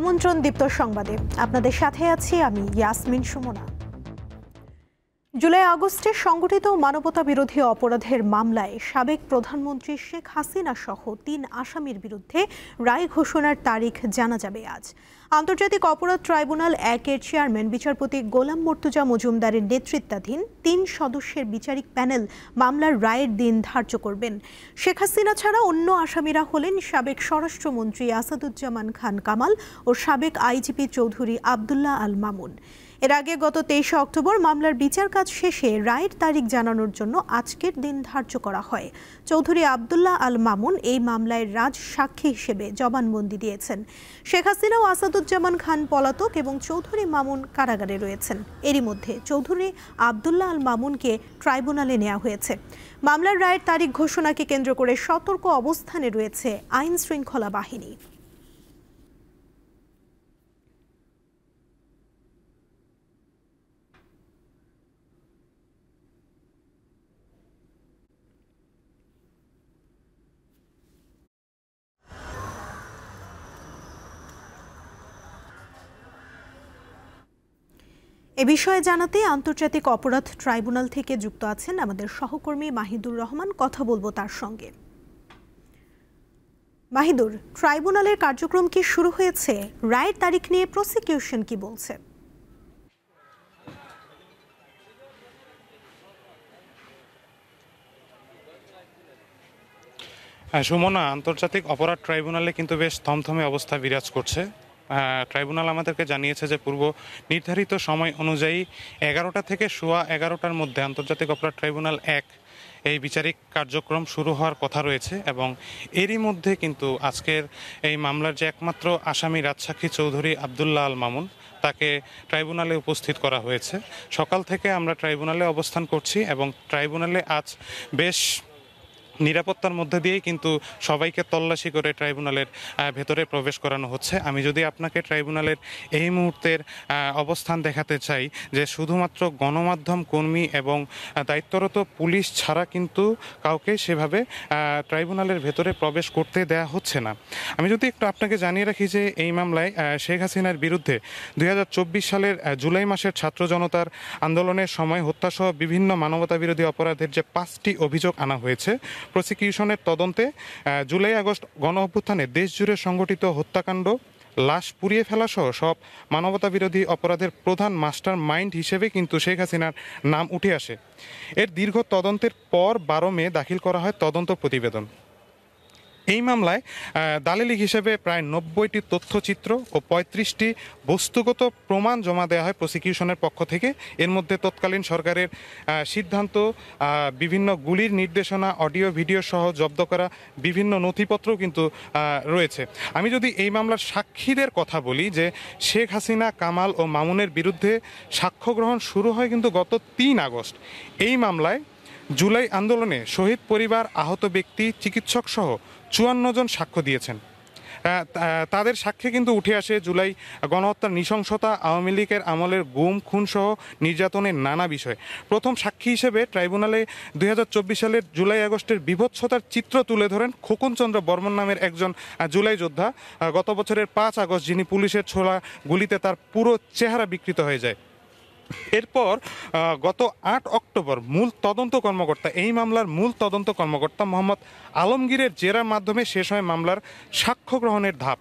আমন্ত্রণ দীপ্ত সংবাদে আপনাদের সাথে আছি আমি ইয়াসমিন সুমনা। জুলাই আগস্টে সংগঠিত মানবতা বিরোধী অপরাধের মামলায় সাবেক প্রধানমন্ত্রী শেখ হাসিনা সহ ৩ আসামির বিরুদ্ধে রায় ঘোষণার তারিখ জানা যাবে আজ। আন্তর্জাতিক অপরাধ ট্রাইব্যুনাল ১-এর চেয়ারম্যান বিচারপতি গোলাম মর্তুজা মজুমদারের নেতৃত্বাধীন ৩ সদস্যের বিচারিক প্যানেল মামলার রায়ের দিন ধার্য করবেন। শেখ হাসিনা ছাড়া অন্য আসামিরা হলেন সাবেক স্বরাষ্ট্রমন্ত্রী আসাদুজ্জামান খান কামাল ও সাবেক আইজিপি চৌধুরী আবদুল্লাহ আল মামুন। এর আগে গত ২৩ অক্টোবর মামলার বিচার কাজ শেষে রায়ের তারিখ জানানোর জন্য আজকের দিন ধার্য করা হয়। চৌধুরী আবদুল্লাহ আল মামুন এই মামলায় রাজ সাক্ষী হিসেবে জবানবন্দি দিয়েছেন। শেখ হাসিনা ও আসাদুজ্জামান খান পলাতক এবং চৌধুরী মামুন কারাগারে রয়েছেন। এরই মধ্যে চৌধুরী আবদুল্লাহ আল মামুনকে ট্রাইব্যুনালে নেওয়া হয়েছে। মামলার রায়ের তারিখ ঘোষণাকে কেন্দ্র করে সতর্ক অবস্থানে রয়েছে আইন শৃঙ্খলা বাহিনী। এ বিষয়ে জানাতে আন্তর্জাতিক অপরাধ ট্রাইব্যুনাল থেকে যুক্ত আছেন আমাদের সহকর্মী মাহিদুর রহমান। কথা বলবো তার সঙ্গে। মাহিদুর, ট্রাইব্যুনালের কার্যক্রম কি শুরু হয়েছে? রায়ের তারিখ নিয়ে প্রসিকিউশন কি বলছে? সুমনা, আন্তর্জাতিক অপরাধ ট্রাইব্যুনালে কিন্তু বেশ থমথমে অবস্থা বিরাজ করছে। ট্রাইব্যুনাল আমাদেরকে জানিয়েছে যে পূর্ব নির্ধারিত সময় অনুযায়ী ১১টা থেকে সোয়া ১১টার মধ্যে আন্তর্জাতিক অপরাধ ট্রাইব্যুনাল ১ এই বিচারিক কার্যক্রম শুরু হওয়ার কথা রয়েছে এবং এরই মধ্যে কিন্তু আজকের এই মামলার যে একমাত্র আসামি রাজসাক্ষী চৌধুরী আবদুল্লাহ আল মামুন তাকে ট্রাইব্যুনালে উপস্থিত করা হয়েছে। সকাল থেকে আমরা ট্রাইব্যুনালে অবস্থান করছি এবং ট্রাইব্যুনালে আজ বেশ নিরাপত্তার মধ্যে দিয়েই কিন্তু সবাইকে তল্লাশি করে ট্রাইব্যুনালের ভেতরে প্রবেশ করানো হচ্ছে। আমি যদি আপনাকে ট্রাইব্যুনালের এই মুহূর্তের অবস্থান দেখাতে চাই যে শুধুমাত্র গণমাধ্যম কর্মী এবং দায়িত্বরত পুলিশ ছাড়া কিন্তু কাউকে সেভাবে ট্রাইব্যুনালের ভেতরে প্রবেশ করতে দেয়া হচ্ছে না। আমি যদি একটু আপনাকে জানিয়ে রাখি যে এই মামলায় শেখ হাসিনার বিরুদ্ধে ২০২৪ সালের জুলাই মাসের ছাত্র জনতার আন্দোলনের সময় হত্যাসহ বিভিন্ন মানবতা বিরোধী অপরাধের যে ৫টি অভিযোগ আনা হয়েছে, প্রসিকিউশনের তদন্তে জুলাই আগস্ট গণ অভ্যুত্থানে দেশজুড়ে সংগঠিত হত্যাকাণ্ড, লাশ পুড়িয়ে ফেলা সহ সব মানবতা বিরোধী অপরাধের প্রধান মাস্টার মাইন্ড হিসেবে কিন্তু শেখ হাসিনার নাম উঠে আসে। এর দীর্ঘ তদন্তের পর ১২ মে দাখিল করা হয় তদন্ত প্রতিবেদন। এই মামলায় দালিলিক হিসেবে প্রায় ৯০টি তথ্যচিত্র ও ৩৫টি বস্তুগত প্রমাণ জমা দেওয়া হয় প্রসিকিউশনের পক্ষ থেকে। এর মধ্যে তৎকালীন সরকারের সিদ্ধান্ত, বিভিন্ন গুলির নির্দেশনা, অডিও ভিডিও সহ জব্দ করা বিভিন্ন নথিপত্রও কিন্তু রয়েছে। আমি যদি এই মামলার সাক্ষীদের কথা বলি, যে শেখ হাসিনা, কামাল ও মামুনের বিরুদ্ধে সাক্ষ্য গ্রহণ শুরু হয় কিন্তু গত ৩ আগস্ট। এই মামলায় জুলাই আন্দোলনে শহীদ পরিবার, আহত ব্যক্তি, চিকিৎসক সহ ৫৪ জন সাক্ষ্য দিয়েছেন। তাদের সাক্ষ্যে কিন্তু উঠে আসে জুলাই গণহত্যার নৃশংসতা, আওয়ামী লীগের আমলের গুম, খুন সহ নির্যাতনের নানা বিষয়। প্রথম সাক্ষী হিসেবে ট্রাইব্যুনালে ২০২৪ সালের জুলাই আগস্টের বীভৎসতার চিত্র তুলে ধরেন খোকন চন্দ্র বর্মন নামের একজন জুলাই যোদ্ধা। গত বছরের ৫ আগস্ট যিনি পুলিশের ছোড়া গুলিতে তার পুরো চেহারা বিকৃত হয়ে যায়। এরপর গত ৮ অক্টোবর এই মামলার মূল তদন্ত কর্মকর্তা মোহাম্মদ আলমগীরের জেরার মাধ্যমে শেষ হয় মামলার সাক্ষ্য গ্রহণের ধাপ।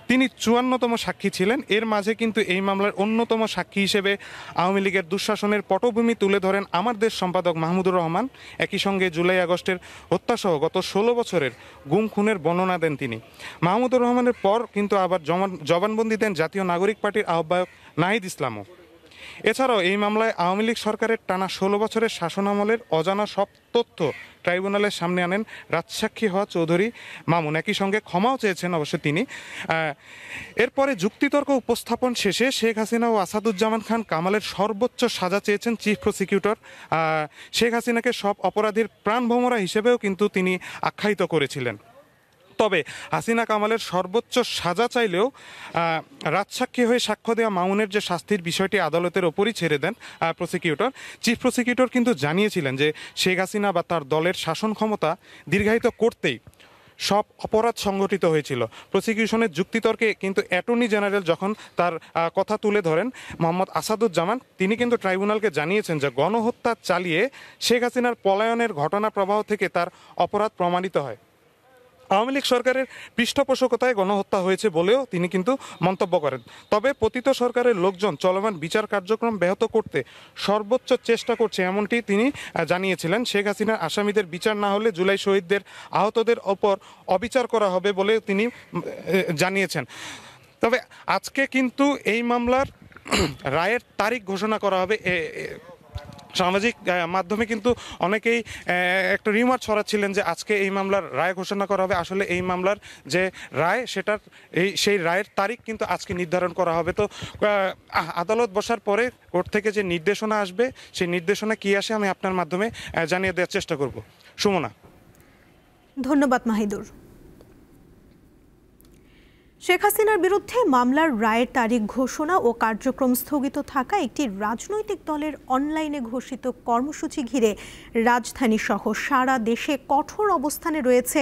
তিনি ৫৪তম সাক্ষী ছিলেন। এর মাঝে কিন্তু এই মামলার অন্যতম সাক্ষী হিসেবে আওয়ামী লীগের দুঃশাসনের পটভূমি তুলে ধরেন আমার দেশ সম্পাদক মাহমুদুর রহমান। একই সঙ্গে জুলাই আগস্টের হত্যাসহ গত ১৬ বছরের গুম খুনের বর্ণনা দেন তিনি। মাহমুদুর রহমানের পর কিন্তু আবার জবানবন্দি দেন জাতীয় নাগরিক পার্টির আহ্বায়ক নাহিদ ইসলামও। এছাড়াও এই মামলায় আওয়ামী লীগ সরকারের টানা ১৬ বছরের শাসনামলের অজানা সব তথ্য ট্রাইব্যুনালের সামনে আনেন রাজসাক্ষী হওয়া চৌধুরী মামুন। একই সঙ্গে ক্ষমাও চেয়েছেন অবশ্য তিনি। এরপরে যুক্তিতর্ক উপস্থাপন শেষে শেখ হাসিনা ও আসাদুজ্জামান খান কামালের সর্বোচ্চ সাজা চেয়েছেন চিফ প্রসিকিউটর। শেখ হাসিনাকে সব অপরাধীর প্রাণভোমরা হিসেবেও কিন্তু তিনি আখ্যায়িত করেছিলেন। তবে হাসিনা কামালের সর্বোচ্চ সাজা চাইলেও রাজসাক্ষী হয়ে সাক্ষ্য দেওয়া মামুনের যে শাস্তির বিষয়টি আদালতের ওপরই ছেড়ে দেন প্রসিকিউটর। চিফ প্রসিকিউটর কিন্তু জানিয়েছিলেন যে শেখ হাসিনা বা তার দলের শাসন ক্ষমতা দীর্ঘায়িত করতেই সব অপরাধ সংগঠিত হয়েছিল। প্রসিকিউশনের যুক্তিতর্কে কিন্তু অ্যাটর্নি জেনারেল যখন তার কথা তুলে ধরেন, মোহাম্মদ আসাদুজ্জামান তিনি কিন্তু ট্রাইব্যুনালকে জানিয়েছেন যে গণহত্যা চালিয়ে শেখ হাসিনার পলায়নের ঘটনা প্রবাহ থেকে তার অপরাধ প্রমাণিত হয়। আওয়ামী লীগ সরকারের পৃষ্ঠপোষকতায় গণহত্যা হয়েছে বলেও তিনি কিন্তু মন্তব্য করেন। তবে পতিত সরকারের লোকজন চলমান বিচার কার্যক্রম ব্যাহত করতে সর্বোচ্চ চেষ্টা করছে, এমনটি তিনি জানিয়েছিলেন। শেখ হাসিনার আসামিদের বিচার না হলে জুলাই শহীদদের আহতদের ওপর অবিচার করা হবে বলে তিনি জানিয়েছেন। তবে আজকে কিন্তু এই মামলার রায়ের তারিখ ঘোষণা করা হবে। সামাজিক মাধ্যমে কিন্তু অনেকেই একটা রিমার্ক ছড়াচ্ছিলেন যে আজকে এই মামলার রায় ঘোষণা করা হবে। আসলে এই মামলার যে রায় সেই রায়ের তারিখ কিন্তু আজকে নির্ধারণ করা হবে। তো আদালত বসার পরে কোর্ট থেকে যে নির্দেশনা আসবে, সেই নির্দেশনা কি আসে আমি আপনার মাধ্যমে জানিয়ে দেওয়ার চেষ্টা করব। সুমনা। ধন্যবাদ মাহিদুর। শেখ হাসিনার বিরুদ্ধে মামলার রায়ের তারিখ ঘোষণা ও কার্যক্রম স্থগিত থাকা একটি রাজনৈতিক দলের অনলাইনে ঘোষিত কর্মসূচি ঘিরে রাজধানী সহ সারা দেশে কঠোর অবস্থানে রয়েছে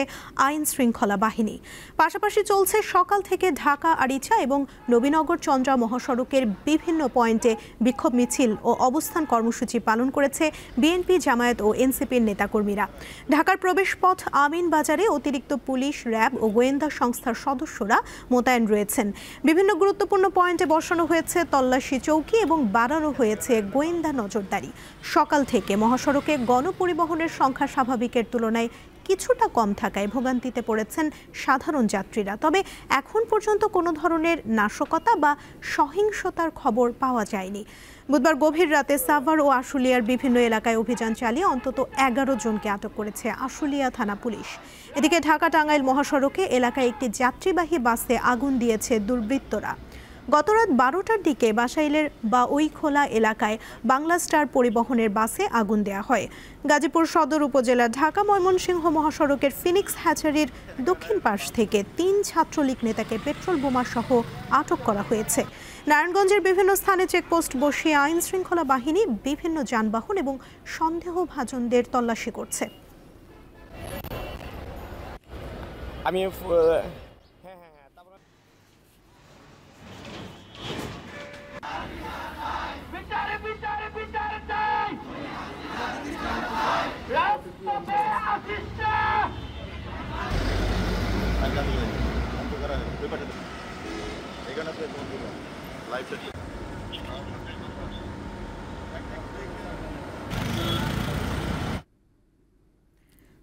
আইন শৃঙ্খলা বাহিনী। পাশাপাশি চলছে সকাল থেকে ঢাকা আরিচা এবং নবীনগর চন্দ্রা মহাসড়কের বিভিন্ন পয়েন্টে বিক্ষোভ মিছিল ও অবস্থান কর্মসূচি পালন করেছে বিএনপি, জামায়াত ও এনসিপির নেতাকর্মীরা। ঢাকার প্রবেশপথ আমিন বাজারে অতিরিক্ত পুলিশ, র্যাব ও গোয়েন্দা সংস্থার সদস্যরা মোতায়েন রয়েছেন। বিভিন্ন গুরুত্বপূর্ণ পয়েন্টে বসানো হয়েছে তল্লাশি চৌকি এবং বাড়ানো হয়েছে গোয়েন্দা নজরদারি। সকাল থেকে মহাসড়কে গণপরিবহনের সংখ্যা স্বাভাবিকের তুলনায় কিছুটা কম থাকায় ভোগান্তিতে পড়েছেন সাধারণ যাত্রীরা। তবে এখন পর্যন্ত কোনো ধরনের নাশকতা বা সহিংসতার খবর পাওয়া যায়নি। বুধবার গভীর রাতে সাভার ও আশুলিয়ার বিভিন্ন এলাকায় অভিযান চালিয়ে অন্তত 11 জনকে আটক করেছে আশুলিয়া থানা পুলিশ। এদিকে ঢাকা টাঙ্গাইল মহাসড়কে এলাকায় একটি যাত্রীবাহী বাসে আগুন দিয়েছে দুর্বৃত্তরা। গতরাত 12টার দিকে বাসাইলের বাউইখোলা এলাকায় বাংলা স্টার পরিবহনের বাসে আগুন দেওয়া হয়। গাজীপুর সদর উপজেলা ঢাকা ময়মনসিংহ মহাসড়কের ফিনিক্স হ্যাচারির দক্ষিণ পাশ থেকে 3 ছাত্রলীগ নেতাকে পেট্রোল বোমা সহ আটক করা হয়েছে। নারায়ণগঞ্জের বিভিন্ন স্থানে চেকপোস্ট বসিয়ে আইন শৃঙ্খলা বাহিনী বিভিন্ন যানবাহন এবং সন্দেহভাজনদের তল্লাশি করছে।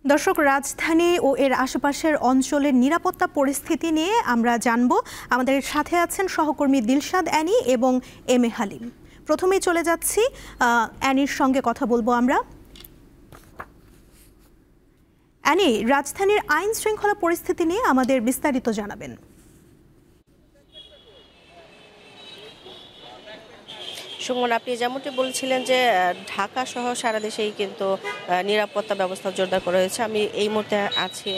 দর্শক, রাজধানী ও এর আশেপাশের অঞ্চলের নিরাপত্তা পরিস্থিতি নিয়ে আমরা জানবো। আমাদের সাথে আছেন সহকর্মী দিলশাদ অ্যানি এবং এম এ হালিম। প্রথমেই চলে যাচ্ছি অ্যানির সঙ্গে কথা বলবো আমরা। অ্যানি, রাজধানীর আইন শৃঙ্খলা পরিস্থিতি নিয়ে আমাদের বিস্তারিত জানাবেন। সুমন, আপনি যেমনটি বলছিলেন যে ঢাকা সহ সারা দেশেই কিন্তু নিরাপত্তা ব্যবস্থা জোরদার করা হয়েছে। আমি এই মুহূর্তে আছি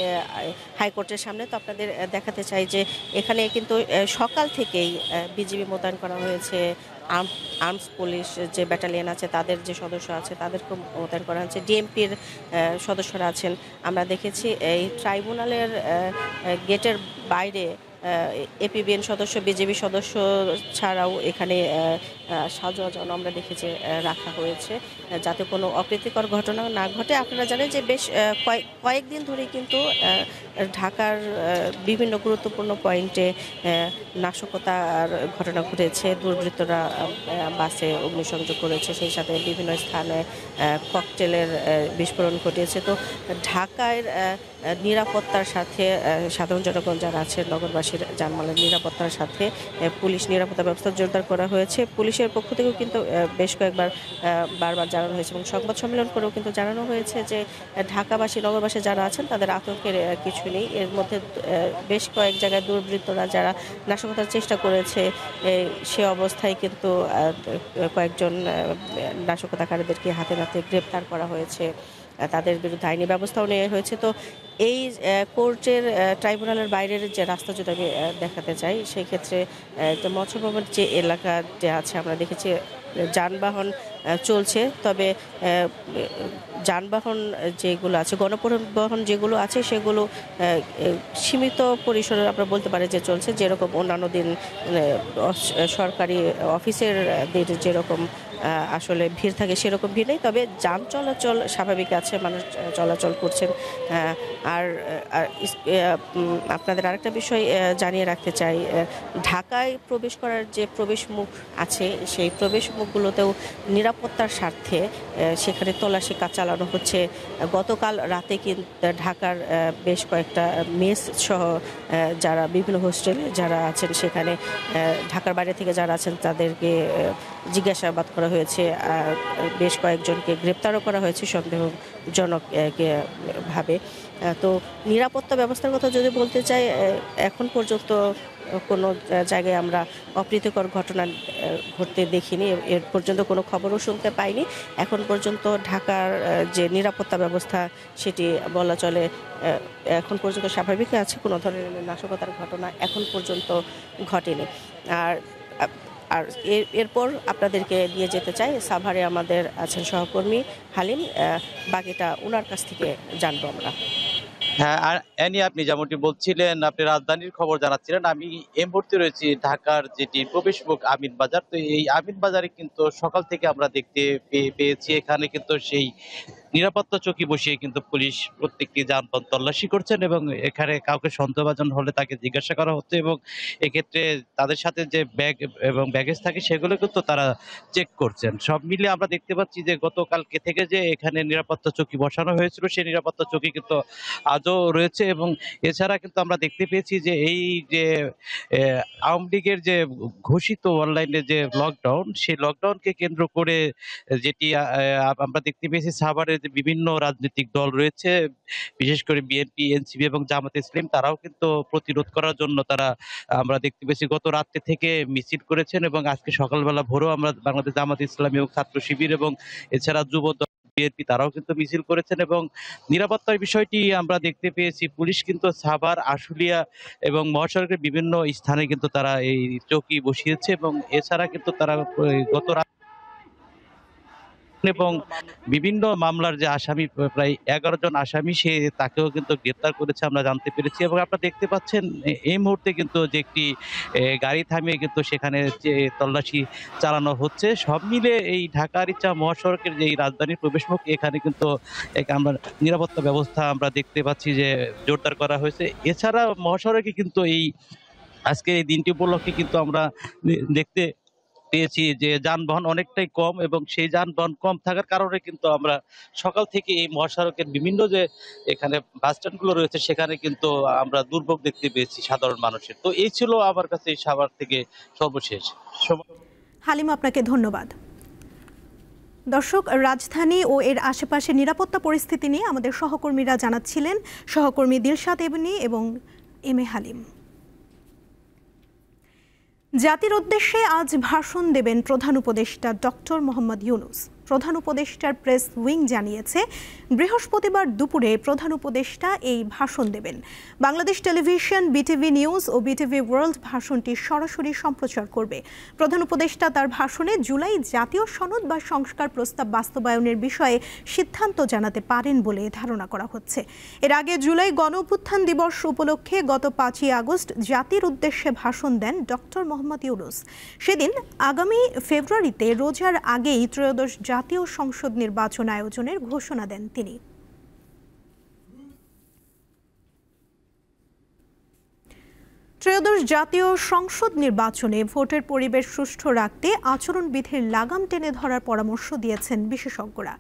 হাইকোর্টের সামনে। তো আপনাদের দেখাতে চাই যে এখানে কিন্তু সকাল থেকেই বিজিবি মোতায়েন করা হয়েছে। আর্মস পুলিশ যে ব্যাটালিয়ন আছে তাদের যে সদস্য আছে তাদেরকে মোতায়েন করা হয়েছে। ডিএমপির সদস্যরা আছেন। আমরা দেখেছি এই ট্রাইব্যুনালের গেটের বাইরে এপিবিএন সদস্য, বিজেপি সদস্য ছাড়াও এখানে সাজোয়াজন আমরা দেখেছি রাখা হয়েছে যাতে কোনো অপ্রীতিকর ঘটনা না ঘটে। আপনারা জানেন যে বেশ কয়েকদিন ধরে কিন্তু ঢাকার বিভিন্ন গুরুত্বপূর্ণ পয়েন্টে নাশকতার ঘটনা ঘটেছে। দুর্বৃত্তরা বাসে অগ্নিসংযোগ করেছে, সেই সাথে বিভিন্ন স্থানে ককটেলের বিস্ফোরণ ঘটিয়েছে। তো ঢাকার নিরাপত্তার সাথে সাধারণ জনগণ যারা আছে, নগরবাসীর জানমালের নিরাপত্তার সাথে পুলিশ নিরাপত্তা ব্যবস্থা জোরদার করা হয়েছে। পুলিশের পক্ষ থেকেও কিন্তু বেশ কয়েকবার বারবার জানানো হয়েছে এবং সংবাদ সম্মেলন করেও কিন্তু জানানো হয়েছে যে ঢাকাবাসী, নগরবাসী যারা আছেন তাদের আতঙ্কের কিছু নেই। এর মধ্যে বেশ কয়েক জায়গায় দুর্বৃত্তরা যারা নাশকতার চেষ্টা করেছে সে অবস্থায় কিন্তু কয়েকজন নাশকতাকারীদেরকে হাতে নাতে গ্রেপ্তার করা হয়েছে, তাদের বিরুদ্ধে আইনি ব্যবস্থাও নেওয়া হয়েছে। তো এই কোর্টের ট্রাইব্যুনালের বাইরের যে রাস্তা যদি আমি দেখাতে চাই, সেই ক্ষেত্রে মৎস্য ভবনের যে এলাকাতে আছে আমরা দেখেছি যানবাহন চলছে। তবে যানবাহন যেগুলো আছে, গণপরিবহন যেগুলো আছে সেগুলো সীমিত পরিসরে আমরা বলতে পারি যে চলছে, যেরকম অন্যান্য দিন সরকারি অফিসেরদের যেরকম আসলে ভিড় থাকে সেরকম ভিড় নেই। তবে যান চলাচল স্বাভাবিক আছে, মানুষ চলাচল করছেন। আর আপনাদের আরেকটা বিষয় জানিয়ে রাখতে চাই, ঢাকায় প্রবেশ করার যে প্রবেশ মুখ আছে সেই প্রবেশ মুখগুলোতেও নিরাপত্তার স্বার্থে সেখানে তল্লাশি কাজ চালানো হচ্ছে। গতকাল রাতে কিন্তু ঢাকার বেশ কয়েকটা মেস সহ যারা বিভিন্ন হোস্টেলে যারা আছেন সেখানে ঢাকার বাইরে থেকে যারা আছেন তাদেরকে জিজ্ঞাসাবাদ করা হয়েছে। বেশ কয়েকজনকে গ্রেপ্তারও করা হয়েছে সন্দেহজনক ভাবে। তো নিরাপত্তা ব্যবস্থার কথা যদি বলতে চাই, এখন পর্যন্ত কোনো জায়গায় আমরা অপ্রীতিকর ঘটনা ঘটতে দেখিনি, এর পর্যন্ত কোনো খবরও শুনতে পাইনি। এখন পর্যন্ত ঢাকার যে নিরাপত্তা ব্যবস্থা সেটি বলা চলে এখন পর্যন্ত স্বাভাবিক আছে, কোনো ধরনের নাশকতার ঘটনা এখন পর্যন্ত ঘটেনি। আর এরপর আপনাদেরকে নিয়ে যেতে চাই সাভারে, আমাদের আছেন সহকর্মী হালিম, বাকিটা ওনার কাছ থেকে জানবো আমরা। হ্যাঁ, আর এনি আপনি যেমনটি বলছিলেন, আপনি রাজধানীর খবর জানাচ্ছিলেন। আমি এই মুহূর্তে রয়েছি ঢাকার যেটি প্রবেশ মুখ আমিন বাজার। তো এই আমিন বাজারে কিন্তু সকাল থেকে আমরা দেখতে পেয়েছি এখানে কিন্তু সেই নিরাপত্তা চৌকি বসিয়ে কিন্তু পুলিশ প্রত্যেকটি যানবাহন তল্লাশি করছেন এবং এখানে কাউকে সন্দেহভাজন হলে তাকে জিজ্ঞাসা করা হচ্ছে এবং এক্ষেত্রে তাদের সাথে যে ব্যাগ এবং ব্যাগেজ থাকে সেগুলো কিন্তু তারা চেক করছেন। সব মিলিয়ে আমরা দেখতে পাচ্ছি যে গতকালকে থেকে যে এখানে নিরাপত্তা চৌকি বসানো হয়েছিল সেই নিরাপত্তা চৌকি কিন্তু আজও রয়েছে এবং এছাড়া কিন্তু আমরা দেখতে পেয়েছি যে এই যে আওয়ামী লীগের যে ঘোষিত অনলাইনে যে লকডাউন, সেই লকডাউনকে কেন্দ্র করে যেটি আমরা দেখতে পেয়েছি সাভারের যে বিভিন্ন রাজনৈতিক দল রয়েছে, বিশেষ করে বিএনপি, এনসিপি এবং জামাতে ইসলাম, তারাও কিন্তু প্রতিরোধ করার জন্য আমরা দেখতে পেয়েছি গত রাত্রে থেকে মিছিল করেছেন এবং আজকে সকালবেলা ভোরেও আমরা বাংলাদেশ জামাতে ইসলামী এবং ছাত্র শিবির এবং এছাড়া যুব দল বিএনপি তারাও কিন্তু মিছিল করেছেন এবং নিরাপত্তার বিষয়টি আমরা দেখতে পেয়েছি। পুলিশ কিন্তু সাভার, আশুলিয়া এবং মহাসড়কের বিভিন্ন স্থানে কিন্তু তারা এই চৌকি বসিয়েছে এবং এছাড়া কিন্তু তারা গত এবং বিভিন্ন মামলার যে আসামি, প্রায় 11 জন আসামি, তাকেও কিন্তু গ্রেপ্তার করেছে আমরা জানতে পেরেছি এবং আপনারা দেখতে পাচ্ছেন এই মুহূর্তে কিন্তু যে একটি গাড়ি থামিয়ে কিন্তু সেখানে যে তল্লাশি চালানো হচ্ছে। সব মিলে এই ঢাকার ইচ্ছা মহাসড়কের যে রাজধানীর প্রবেশমুখ, এখানে কিন্তু আমরা নিরাপত্তা ব্যবস্থা আমরা দেখতে পাচ্ছি যে জোরদার করা হয়েছে। এছাড়া মহাসড়কে কিন্তু আজকে এই দিনটি উপলক্ষে কিন্তু আমরা দেখতে পেয়েছি যে যানবাহন অনেকটাই কম এবং সেই যানবাহন কম থাকার কারণে কিন্তু আমরা সকাল থেকে এই মহাসড়কের বিভিন্ন যে এখানে বাস স্ট্যান্ডগুলো রয়েছে সেখানে কিন্তু আমরা দুর্ভোগ দেখতে পেয়েছি সাধারণ মানুষের। তো এই ছিল আমার কাছে এই সাভার থেকে সর্বশেষ। হালিম, আপনাকে ধন্যবাদ। দর্শক, রাজধানী ও এর আশেপাশে নিরাপত্তা পরিস্থিতি নিয়ে আমাদের সহকর্মীরা জানাচ্ছিলেন, সহকর্মী দিলশাদ এবনি এবং এম এ হালিম। জাতির উদ্দেশ্যে আজ ভাষণ দেবেন প্রধান উপদেষ্টা ডক্টর মোহাম্মদ ইউনূস। প্রধান উপদেষ্টার প্রেস উইং জানিয়েছে, বৃহস্পতিবার দুপুরে প্রধান উপদেষ্টা এই ভাষণ দেবেন। বাংলাদেশ টেলিভিশন, বিটিভি নিউজ ও বিটিভি ওয়ার্ল্ড ভাষণটি সরাসরি সম্প্রচার করবে। প্রধান উপদেষ্টা তার ভাষণে জুলাই জাতীয় সনদ বা সংস্কার প্রস্তাব বাস্তবায়নের বিষয়ে সিদ্ধান্ত জানাতে পারেন বলে ধারণা করা হচ্ছে। এর আগে জুলাই গণঅভ্যুত্থান দিবস উপলক্ষে গত 5ই আগস্ট জাতির উদ্দেশ্যে ভাষণ দেন ডক্টর মোহাম্মদ ইউনূস। সেদিন আগামী ফেব্রুয়ারিতে রোজার আগেই ত্রয়োদশ জাতীয় সংসদ নির্বাচন আয়োজনের ঘোষণা দেন তিনি। ত্রয়োদশ জাতীয় সংসদ নির্বাচনে ভোটের পরিবেশ সুষ্ঠু রাখতে আচরণবিধির লাগাম টেনে ধরার পরামর্শ দিয়েছেন বিশেষজ্ঞরা।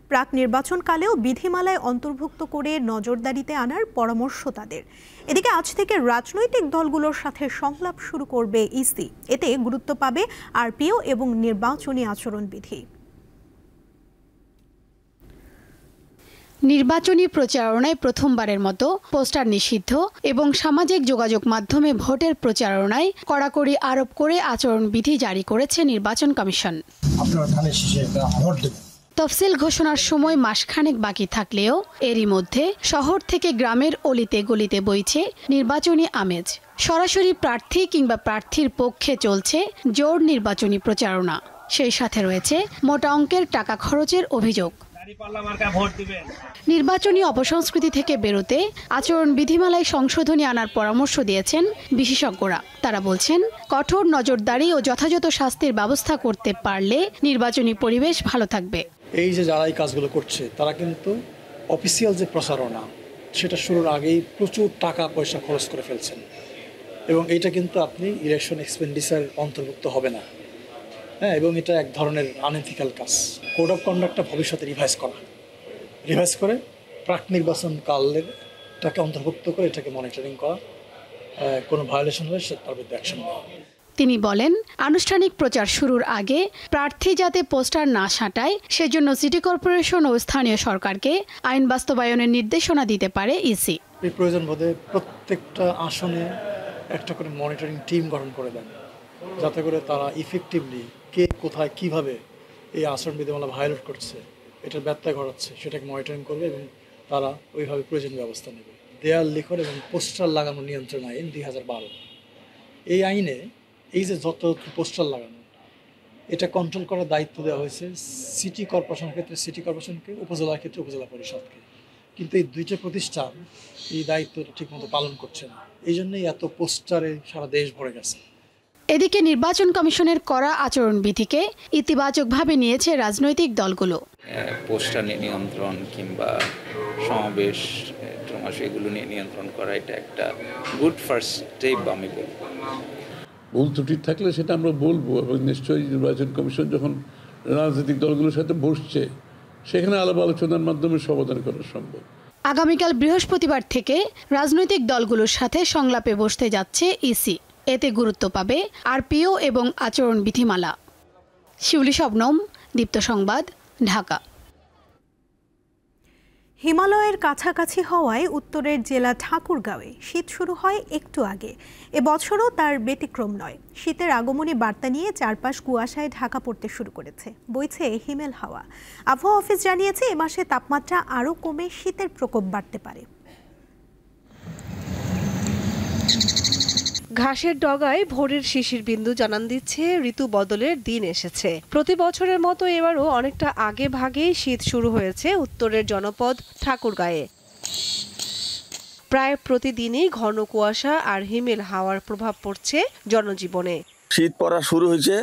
প্রাক নির্বাচনকালেও বিধিমালায় অন্তর্ভুক্ত করে নজরদারিতে আনার পরামর্শ তাদের। এদিকে আজ থেকে রাজনৈতিক দলগুলোর সাথে সংলাপ শুরু করবে ইসি। এতে গুরুত্ব পাবে আরপিও এবং নির্বাচনী আচরণবিধি। নির্বাচনী প্রচারণায় প্রথমবারের মতো পোস্টার নিষিদ্ধ এবং সামাজিক যোগাযোগ মাধ্যমে ভোটের প্রচারণায় কড়াকড়ি আরোপ করে আচরণবিধি জারি করেছে নির্বাচন কমিশন। তফসিল ঘোষণার সময় মাসখানেক বাকি থাকলেও এরই মধ্যে শহর থেকে গ্রামের অলিতে গলিতে বইছে নির্বাচনী আমেজ। সরাসরি প্রার্থী কিংবা প্রার্থীর পক্ষে চলছে জোর নির্বাচনী প্রচারণা। সেই সাথে রয়েছে মোটা অঙ্কের টাকা খরচের অভিযোগ। নির্বাচনী অপসংস্কৃতি থেকে বেরোতে আচরণ বিধিমালায় সংশোধনী আনার পরামর্শ দিয়েছেন বিশেষজ্ঞরা। তারা বলছেন, কঠোর নজরদারি ও যথাযথ শাস্তির ব্যবস্থা করতে পারলে নির্বাচনী পরিবেশ ভালো থাকবে। এই যে যারা এই কাজগুলো করছে তারা কিন্তু অফিসিয়াল যে প্রচারণা সেটা শুরুর আগেই প্রচুর টাকা পয়সা খরচ করে ফেলছেন, এবং এইটা কিন্তু আপনি ইলেকশন এক্সপেন্ডিচার অন্তর্ভুক্ত হবে না। হ্যাঁ, এবং এটা এক ধরনের আনএথিক্যাল কাজ। কোড অফ কন্ডাক্টটা ভবিষ্যতে রিভাইজ করে প্রাক নির্বাচন কালের টাকে অন্তর্ভুক্ত করে এটাকে মনিটরিং করা, কোনো ভায়োলেশন হলে তার বিরুদ্ধে অ্যাকশন নেওয়া। তিনি বলেন, আনুষ্ঠানিক প্রচার শুরুর আগে প্রার্থী যাতে পোস্টার না সাঁটায় সেজন্য সিটি কর্পোরেশন ও স্থানীয় সরকারকে আইন বাস্তবায়নের নির্দেশনা দিতে পারে ইসি। এই প্রয়োজন বোধে প্রত্যেকটা আসনে একটা করে মনিটরিং টিম গঠন করে দেন, যাতে করে তারা ইফেক্টিভলি কে কোথায় কিভাবে এই আচরণ বিধিমালা ভায়োলেট করছে, এটার ব্যত্যয় ঘটাচ্ছে সেটাকে মনিটরিং করবে এবং তারা ওইভাবে প্রয়োজনীয় ব্যবস্থা নেবে। দেয়াল লিখন এবং পোস্টার লাগানো নিয়ন্ত্রণ আইন 2012, এই আইনে এই যে যত পোস্টার লাগানো এটা কন্ট্রোল করার দায়িত্ব দেওয়া হয়েছে সিটি কর্পোরেশনের ক্ষেত্রে সিটি কর্পোরেশনকে, উপজেলার ক্ষেত্রে উপজেলা পরিষদকে। কিন্তু এই দুইটা প্রতিষ্ঠান এই দায়িত্বটা ঠিকমতো পালন করছে না, এই জন্যই এত পোস্টারে সারা দেশ ভরে গেছে। এদিকে নির্বাচন কমিশনের করা আচরণবিধিকে ইতিবাচকভাবে নিয়েছে রাজনৈতিক দলগুলো। পোস্টার নিয়ন্ত্রণ কিংবা সমাবেশ এগুলো নিয়ে নিয়ন্ত্রণ করা এটা একটা গুড ফার্স্ট স্টেপ আমি বলবো। ভুল ত্রুটি থাকলে সেটা আমরা বলবো, এবং নিশ্চয়ই নির্বাচন কমিশন যখন রাজনৈতিক দলগুলোর সাথে বসছে সেখানে আলাপ আলোচনার মাধ্যমে সমাধান করা সম্ভব। আগামীকাল বৃহস্পতিবার থেকে রাজনৈতিক দলগুলোর সাথে সংলাপে বসতে যাচ্ছে ইসি। এতে গুরুত্ব পাবে আরপিও এবং আচরণ বিধিমালা। শিউলি শবনম, দীপ্ত সংবাদ, ঢাকা। হিমালয়ের কাছাকাছি হওয়ায় উত্তরের জেলা ঠাকুরগাঁওয়ে শীত শুরু হয় একটু আগে। এবছরও তার ব্যতিক্রম নয়। শীতের আগমনী বার্তা নিয়ে চারপাশ কুয়াশায় ঢাকা পড়তে শুরু করেছে, বইছে হিমেল হাওয়া। আবহাওয়া অফিস জানিয়েছে এ মাসে তাপমাত্রা আরও কমে শীতের প্রকোপ বাড়তে পারে। ঘাসের ডগায় ভোরের শিশির বিন্দু জানান দিচ্ছে ঋতু বদলের দিন এসেছে। প্রতি বছরের মতো এবারও অনেকটা আগে ভাগেই শীত শুরু হয়েছে উত্তরের জনপদ ঠাকুরগাঁয়ে। প্রায় প্রতিদিনই ঘন কুয়াশা আর হিমেল হাওয়ার প্রভাব পড়ছে জনজীবনে। শীত পড়া শুরু হয়েছে,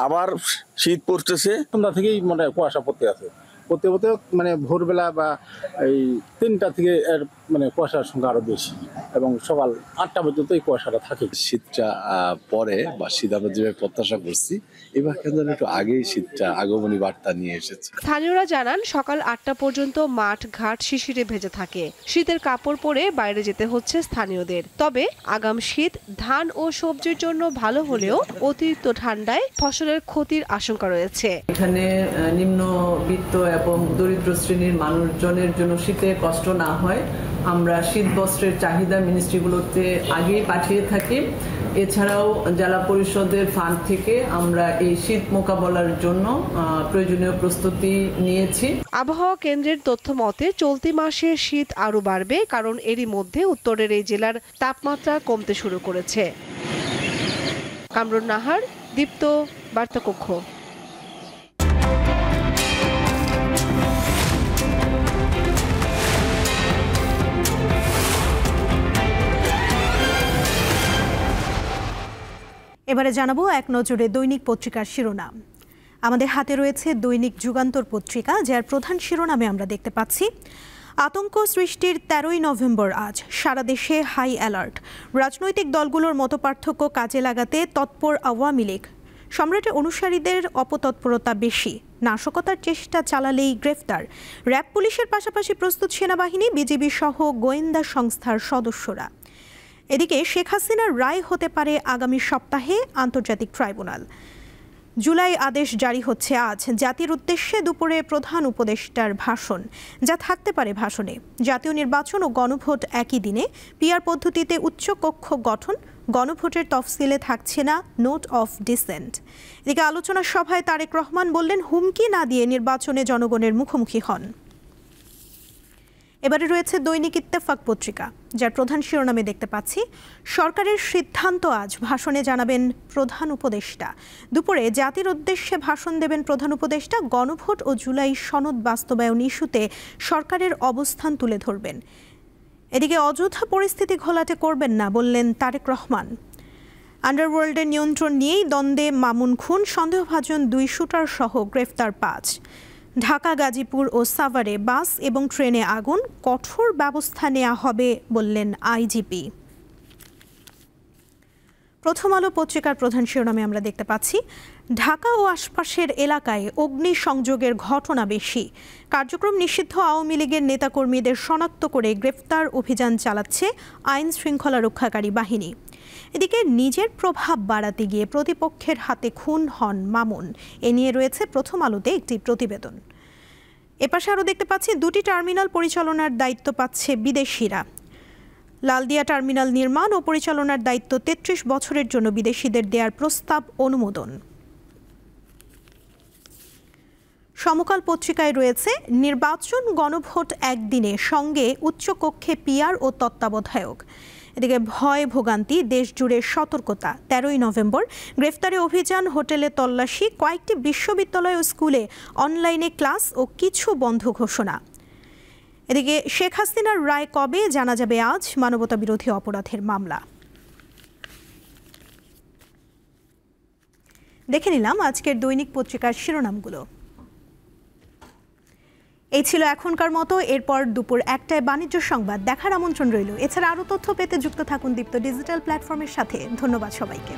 আবার শীত পড়তেছে। সন্ধ্যা থেকেই মানে কুয়াশা পড়তে আছে, পড়তে পড়তে মানে ভোরবেলা বা এই 3টা থেকে এর মানে কুয়াশার সংখ্যা আরো বেশি, এবং সকাল 8টা পর্যন্ত এই কুয়াশাটা থাকে। শীতটা পরে বা শীত আমরা যেভাবে প্রত্যাশা করছি, এবার কেন একটু আগেই শীতটা আগমনী বার্তা নিয়ে এসেছে। স্থানীয়রা জানান সকাল 8টা পর্যন্ত মাঠ ঘাট শিশিরে ভেজে থাকে। শীতের কাপড় পরে বাইরে যেতে হচ্ছে স্থানীয়দের। তবে আগাম শীত ধান ও সবজির জন্য ভালো হলেও অতিরিক্ত ঠান্ডায় ফসলের ক্ষতির আশঙ্কা রয়েছে। এখানে নিম্নবিত্ত এবং দরিদ্র শ্রেণীর মানুষজনের জন্য শীতে কষ্ট না হয় আমরা শীত বস্ত্রের চাহিদা মিনিস্ট্রিগুলোতে আগেই পাঠিয়ে থাকি। এছাড়াও জেলা পরিষদের ফান্ড থেকে আমরা এই শীত মোকাবেলার জন্য প্রয়োজনীয় প্রস্তুতি নিয়েছি। আবহাওয়া কেন্দ্রের তথ্য মতে চলতি মাসে শীত আরও বাড়বে, কারণ এরই মধ্যে উত্তরের এই জেলার তাপমাত্রা কমতে শুরু করেছে। কামরুন নাহার, দীপ্ত, বার্তাকক্ষ। এবারে জানাবো এক নজরে দৈনিক পত্রিকার শিরোনাম। আমাদের হাতে রয়েছে দৈনিক যুগান্তর পত্রিকা, যার প্রধান শিরোনামে আমরা দেখতে পাচ্ছি আতঙ্ক সৃষ্টির 13ই নভেম্বর আজ, সারা দেশে হাই অ্যালার্ট। রাজনৈতিক দলগুলোর মতপার্থক্য কাজে লাগাতে তৎপর আওয়ামী লীগ। সম্রাটের অনুসারীদের অপতৎপরতা বেশি, নাশকতার চেষ্টা চালালেই গ্রেফতার। র্যাব পুলিশের পাশাপাশি প্রস্তুত সেনাবাহিনী, বিজিবি সহ গোয়েন্দা সংস্থার সদস্যরা। এদিকে শেখ হাসিনার রায় হতে পারে আগামী সপ্তাহে আন্তর্জাতিক ট্রাইব্যুনাল। জুলাই আদেশ জারি হচ্ছে আজ। জাতির উদ্দেশ্যে দুপুরে প্রধান উপদেষ্টার ভাষণ, যা থাকতে পারে ভাষণে। জাতীয় নির্বাচন ও গণভোট একই দিনে, পিআর পদ্ধতিতে উচ্চ কক্ষ গঠন, গণভোটের তফসিলে থাকছে না নোট অফ ডিসেন্ট। এদিকে আলোচনা সভায় তারেক রহমান বললেন, হুমকি না দিয়ে নির্বাচনে জনগণের মুখোমুখি হন। এবারে রয়েছে দৈনিক ইত্তেফাক পত্রিকা, যার প্রধান শিরোনামে দেখতে পাচ্ছি সরকারের সিদ্ধান্ত আজ, ভাষণে জানাবেন প্রধান উপদেষ্টা। দুপুরে জাতির উদ্দেশ্যে ভাষণ দেবেন প্রধান উপদেষ্টা। গণভোট ও জুলাই সনদ বাস্তবায়ন ইস্যুতে সরকারের অবস্থান তুলে ধরবেন। এদিকে অযথা পরিস্থিতি ঘোলাটে করবেন না বললেন তারেক রহমান। আন্ডারওয়ার্ল্ডের নিয়ন্ত্রণ নিয়েই দ্বন্দ্বে মামুন খুন, সন্দেহভাজন 2 শুটার সহ গ্রেফতার 5। ঢাকা, গাজীপুর ও সাভারে বাস এবং ট্রেনে আগুন, কঠোর ব্যবস্থা নেওয়া হবে বললেন আইজিপি। প্রথম আলো পত্রিকার প্রধান শিরোনামে আমরা দেখতে পাচ্ছি ঢাকা ও আশপাশের এলাকায় অগ্নিসংযোগের ঘটনা বেশি। কার্যক্রম নিষিদ্ধ আওয়ামী লীগের নেতাকর্মীদের শনাক্ত করে গ্রেফতার অভিযান চালাচ্ছে আইন শৃঙ্খলা রক্ষাকারী বাহিনী। এদিকে নিজের প্রভাব বাড়াতে গিয়ে প্রতিপক্ষের হাতে খুন হন মামুন। এ নিয়ে রয়েছে প্রথম আলোতে একটি প্রতিবেদন। এপাশে আরও দেখতে পাচ্ছি 2টি টার্মিনাল পরিচালনার দায়িত্ব পাচ্ছে বিদেশিরা। লালদিয়া টার্মিনাল নির্মাণ ও পরিচালনার দায়িত্ব 33 বছরের জন্য বিদেশিদের দেওয়ার প্রস্তাব অনুমোদন। সমকাল পত্রিকায় রয়েছে নির্বাচন গণভোট একদিনে, সঙ্গে উচ্চকক্ষে পিআর ও তত্ত্বাবধায়ক। এদিকে ভয় ভোগান্তি, দেশ জুড়ে সতর্কতা। 13ই নভেম্বর গ্রেফতারে অভিযান, হোটেলে তল্লাশি, কয়েকটি বিশ্ববিদ্যালয় ও স্কুলে অনলাইনে ক্লাস ও কিছু বন্ধ ঘোষণা। এদিকে শেখ হাসিনার রায় কবে, জানা যাবে আজ। মানবতা বিরোধী অপরাধের মামলা। দেখে নিলাম আজকের দৈনিক পত্রিকার শিরোনামগুলো। এই ছিল এখনকার মতো। এরপর দুপুর 1টায় বাণিজ্য সংবাদ দেখার আমন্ত্রণ রইল। এছাড়া আরও তথ্য পেতে যুক্ত থাকুন দীপ্ত ডিজিটাল প্ল্যাটফর্মের সাথে। ধন্যবাদ সবাইকে।